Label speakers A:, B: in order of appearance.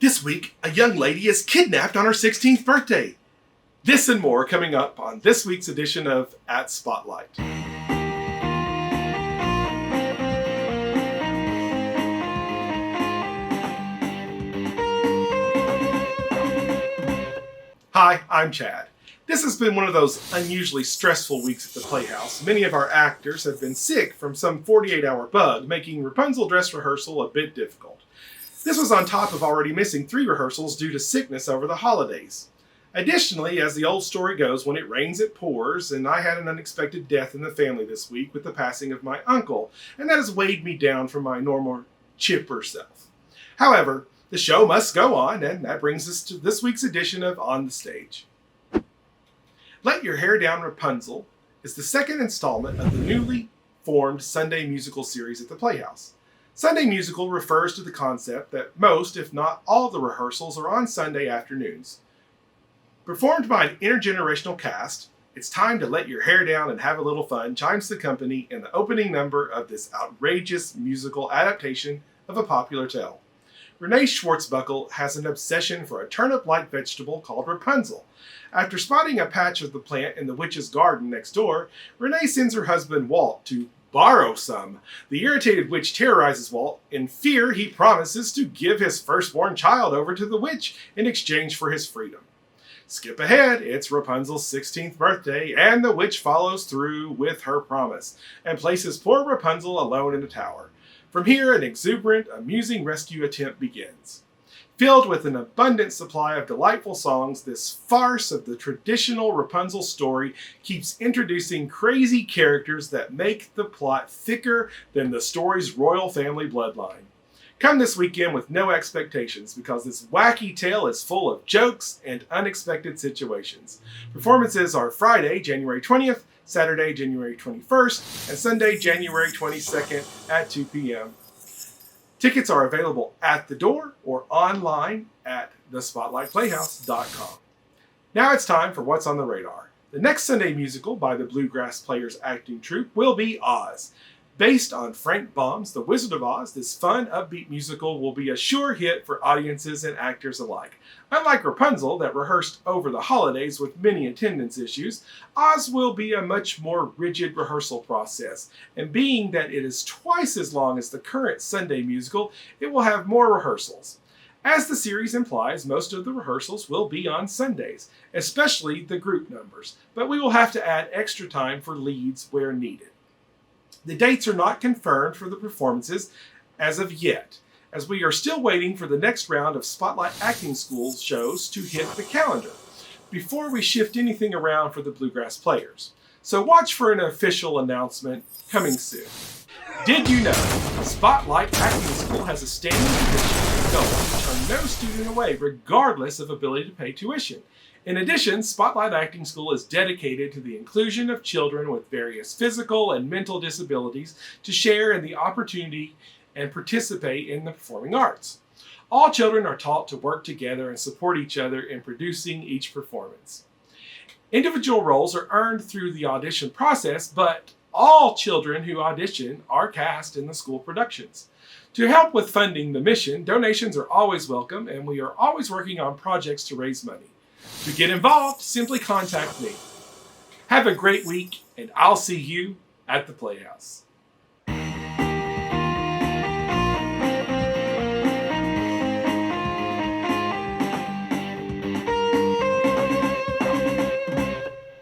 A: This week, a young lady is kidnapped on her 16th birthday. This and more coming up on this week's edition of At Spotlight. Hi, I'm Chad. This has been one of those unusually stressful weeks at the Playhouse. Many of our actors have been sick from some 48-hour bug, making Rapunzel dress rehearsal a bit difficult. This was on top of already missing 3 rehearsals due to sickness over the holidays. Additionally, as the old story goes, when it rains it pours, and I had an unexpected death in the family this week with the passing of my uncle, and that has weighed me down from my normal chipper self. However, the show must go on, and that brings us to this week's edition of On the Stage. Let Your Hair Down, Rapunzel is the second installment of the newly formed Sunday musical series at the Playhouse. Sunday musical refers to the concept that most, if not all, the rehearsals are on Sunday afternoons. Performed by an intergenerational cast, It's Time to Let Your Hair Down and Have a Little Fun chimes the company in the opening number of this outrageous musical adaptation of a popular tale. Renee Schwartzbuckle has an obsession for a turnip-like vegetable called Rapunzel. After spotting a patch of the plant in the witch's garden next door, Renee sends her husband Walt to borrow some. The irritated witch terrorizes Walt. In fear, he promises to give his firstborn child over to the witch in exchange for his freedom. Skip ahead, it's Rapunzel's 16th birthday, and the witch follows through with her promise and places poor Rapunzel alone in a tower. From here, an exuberant, amusing rescue attempt begins. Filled with an abundant supply of delightful songs, this farce of the traditional Rapunzel story keeps introducing crazy characters that make the plot thicker than the story's royal family bloodline. Come this weekend with no expectations, because this wacky tale is full of jokes and unexpected situations. Performances are Friday, January 20th, Saturday, January 21st, and Sunday, January 22nd at 2 p.m. Tickets are available at the door or online at thespotlightplayhouse.com. Now it's time for What's on the Radar. The next Sunday musical by the Bluegrass Players acting troupe will be Oz. Based on Frank Baum's The Wizard of Oz, this fun, upbeat musical will be a sure hit for audiences and actors alike. Unlike Rapunzel, that rehearsed over the holidays with many attendance issues, Oz will be a much more rigid rehearsal process, and being that it is twice as long as the current Sunday musical, it will have more rehearsals. As the series implies, most of the rehearsals will be on Sundays, especially the group numbers, but we will have to add extra time for leads where needed. The dates are not confirmed for the performances as of yet, as we are still waiting for the next round of Spotlight Acting School shows to hit the calendar before we shift anything around for the Bluegrass Players. So watch for an official announcement coming soon. Did you know Spotlight Acting School has a standing tradition of adults to turn no student away regardless of ability to pay tuition? In addition, Spotlight Acting School is dedicated to the inclusion of children with various physical and mental disabilities to share in the opportunity and participate in the performing arts. All children are taught to work together and support each other in producing each performance. Individual roles are earned through the audition process, but all children who audition are cast in the school productions. To help with funding the mission, donations are always welcome, and we are always working on projects to raise money. To get involved, simply contact me. Have a great week, and I'll see you at the Playhouse.